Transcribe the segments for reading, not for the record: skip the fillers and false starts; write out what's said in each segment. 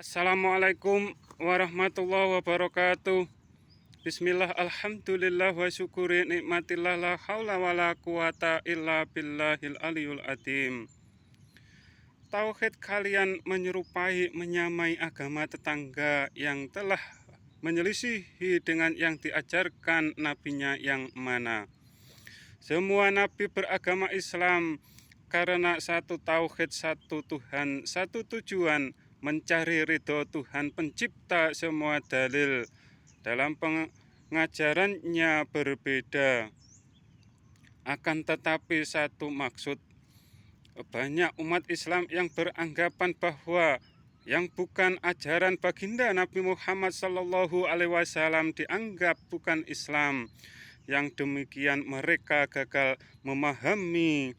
Assalamualaikum warahmatullahi wabarakatuh. Bismillah, alhamdulillah wa syukuri nikmatillah, la haula wa la quwata illa billahil aliyul adim. Tauhid kalian menyerupai, menyamai agama tetangga yang telah menyelisihi dengan yang diajarkan nabinya yang mana. Semua nabi beragama Islam karena satu tauhid, satu Tuhan, satu tujuan, mencari ridho Tuhan pencipta. Semua dalil dalam pengajarannya berbeda, akan tetapi satu maksud. Banyak umat Islam yang beranggapan bahwa yang bukan ajaran baginda Nabi Muhammad SAW dianggap bukan Islam. Yang demikian mereka gagal memahami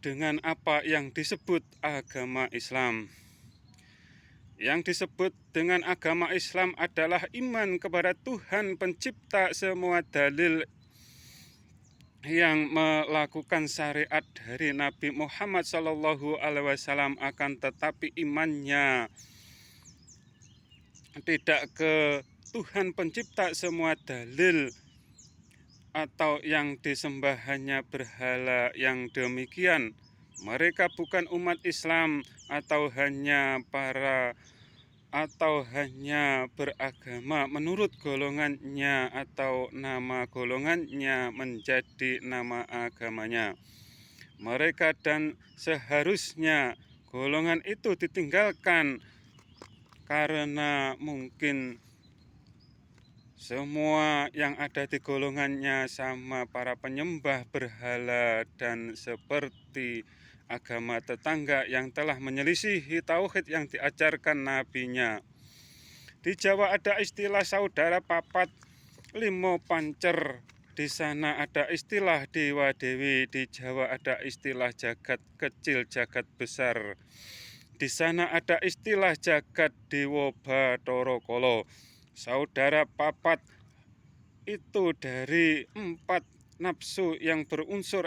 dengan apa yang disebut agama Islam. Yang disebut dengan agama Islam adalah iman kepada Tuhan pencipta. Semua dalil yang melakukan syariat dari Nabi Muhammad SAW, akan tetapi imannya tidak ke Tuhan pencipta. Semua dalil atau yang disembah hanya berhala. Yang demikian mereka bukan umat Islam, atau hanya beragama menurut golongannya, atau nama golongannya menjadi nama agamanya. Mereka dan seharusnya golongan itu ditinggalkan, karena mungkin semua yang ada di golongannya sama para penyembah berhala dan seperti agama tetangga yang telah menyelisihi tauhid yang diajarkan nabinya. Di Jawa ada istilah saudara papat limo pancer. Di sana ada istilah dewa dewi. Di Jawa ada istilah jagat kecil jagat besar. Di sana ada istilah jagat dewa Bathara Kala. Saudara papat itu dari 4 nafsu yang berunsur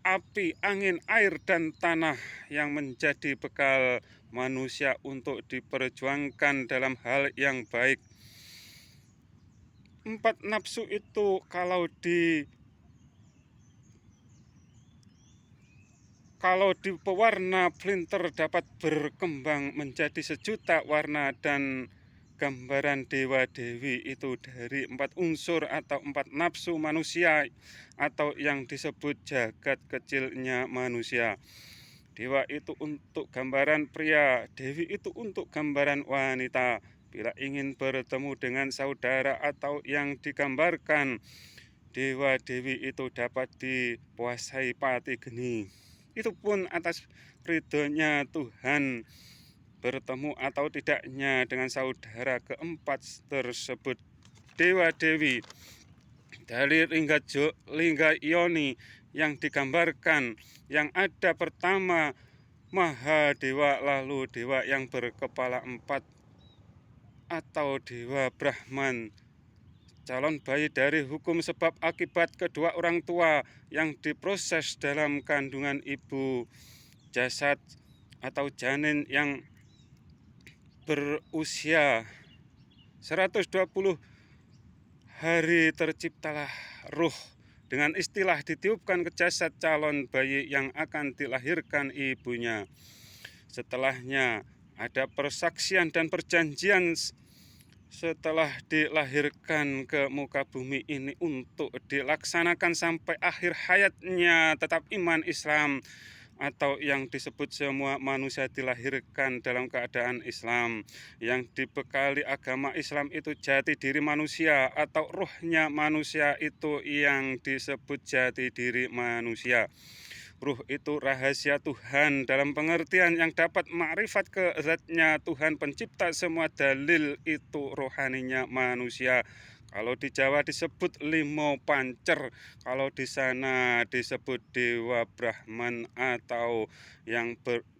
api, angin, air, dan tanah yang menjadi bekal manusia untuk diperjuangkan dalam hal yang baik. 4 nafsu itu kalau pewarna printer dapat berkembang menjadi sejuta warna, dan gambaran dewa dewi itu dari 4 unsur atau 4 nafsu manusia, atau yang disebut jagat kecilnya manusia. Dewa itu untuk gambaran pria, dewi itu untuk gambaran wanita. Bila ingin bertemu dengan saudara atau yang digambarkan dewa dewi itu dapat dipuasai pati geni. Itu pun atas ridhonya Tuhan. Bertemu atau tidaknya dengan saudara keempat tersebut. Dewa dewi dari lingga yoni yang digambarkan, yang ada pertama Mahadewa, lalu dewa yang berkepala 4 atau dewa Brahman, calon bayi dari hukum sebab akibat kedua orang tua yang diproses dalam kandungan ibu. Jasad atau janin yang berusia 120 hari terciptalah ruh. Dengan istilah ditiupkan ke jasad calon bayi yang akan dilahirkan ibunya. Setelahnya ada persaksian dan perjanjian setelah dilahirkan ke muka bumi ini untuk dilaksanakan sampai akhir hayatnya. Tetap iman Islam, atau yang disebut semua manusia dilahirkan dalam keadaan Islam. Yang dibekali agama Islam itu jati diri manusia, atau ruhnya manusia itu yang disebut jati diri manusia. Ruh itu rahasia Tuhan dalam pengertian yang dapat makrifat ke zatnya Tuhan pencipta. Semua dalil itu rohaninya manusia. Kalau di Jawa disebut limo pancer, kalau di sana disebut dewa Brahman, atau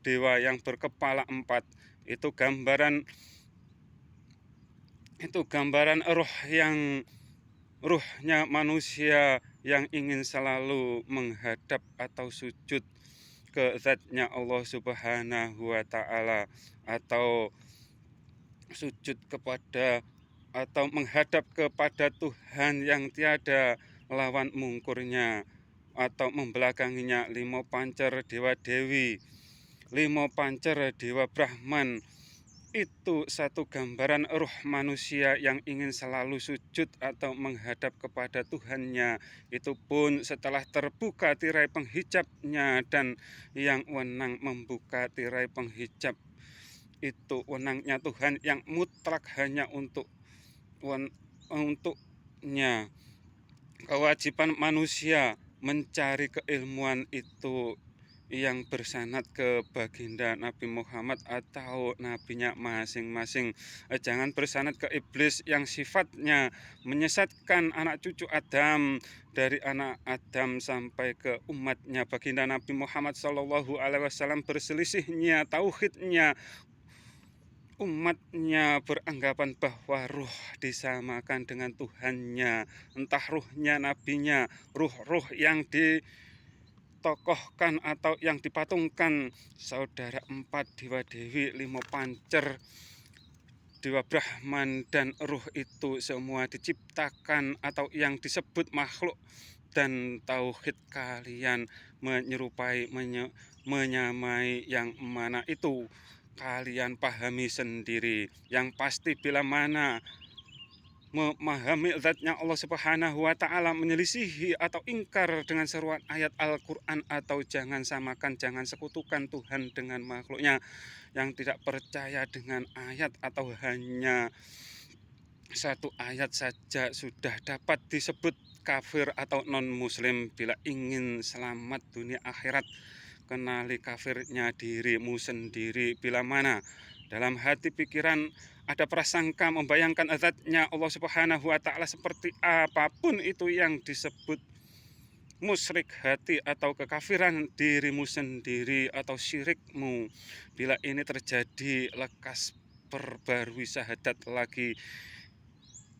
dewa yang berkepala 4. Itu gambaran ruhnya manusia yang ingin selalu menghadap atau sujud ke zatnya Allah Subhanahu wa Ta'ala, atau sujud kepada atau menghadap kepada Tuhan yang tiada lawan mungkurnya, atau membelakanginya limo pancer dewa dewi, limo pancer dewa Brahman. Itu satu gambaran ruh manusia yang ingin selalu sujud atau menghadap kepada Tuhannya. Itu pun setelah terbuka tirai penghijabnya, dan yang wenang membuka tirai penghijab itu wenangnya Tuhan yang mutlak hanya untuknya. Kewajiban manusia mencari keilmuan itu yang bersanad ke baginda Nabi Muhammad atau nabinya masing-masing. Jangan bersanad ke iblis yang sifatnya menyesatkan anak cucu Adam, dari anak Adam sampai ke umatnya baginda Nabi Muhammad SAW. Berselisihnya tauhidnya, umatnya beranggapan bahwa ruh disamakan dengan Tuhannya, entah ruhnya nabinya, ruh-ruh yang ditokohkan atau yang dipatungkan, saudara empat dewa dewi, limo pancer dewa Brahman, dan ruh itu semua diciptakan atau yang disebut makhluk. Dan tauhid kalian menyerupai, menyamai yang mana itu kalian pahami sendiri. Yang pasti bila mana memahami zatnya Allah Subhanahu wa Ta'ala menyelisihi atau ingkar dengan seruan ayat Al-Quran, atau jangan samakan, jangan sekutukan Tuhan dengan makhluknya, yang tidak percaya dengan ayat atau hanya satu ayat saja sudah dapat disebut kafir atau non-muslim. Bila ingin selamat dunia akhirat, kenali kafirnya dirimu sendiri. Bila mana dalam hati pikiran ada prasangka membayangkan zatnya Allah Subhanahu wa Ta'ala seperti apapun itu yang disebut musyrik hati atau kekafiran dirimu sendiri atau syirikmu. Bila ini terjadi, lekas perbarui syahadat lagi.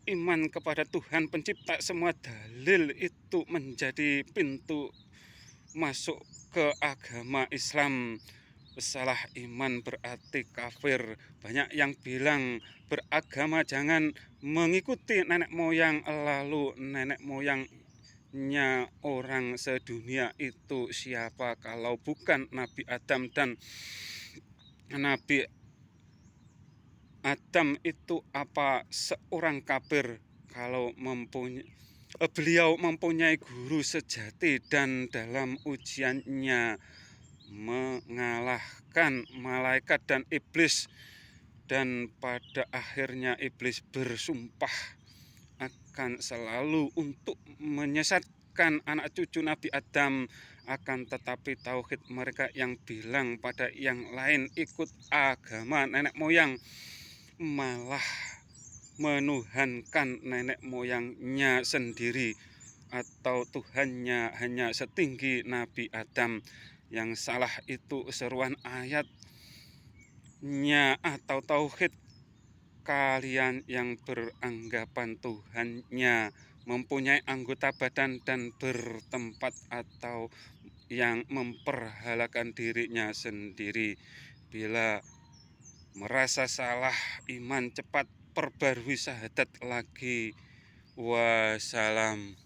Iman kepada Tuhan pencipta semua dalil itu menjadi pintu masuk ke agama Islam. Salah iman berarti kafir. Banyak yang bilang beragama jangan mengikuti nenek moyang, lalu nenek moyangnya orang sedunia itu siapa kalau bukan Nabi Adam? Dan Nabi Adam itu apa seorang kafir kalau beliau mempunyai guru sejati, dan dalam ujiannya mengalahkan malaikat dan iblis, dan pada akhirnya iblis bersumpah akan selalu untuk menyesatkan anak cucu Nabi Adam. Akan tetapi tauhid mereka yang bilang pada yang lain ikut agama nenek moyang, malah menuhankan nenek moyangnya sendiri, atau Tuhannya hanya setinggi Nabi Adam. Yang salah itu seruan ayatnya atau tauhid kalian yang beranggapan Tuhannya mempunyai anggota badan dan bertempat, atau yang memperhalakan dirinya sendiri. Bila merasa salah iman, cepat perbarui syahadat lagi. Wassalam.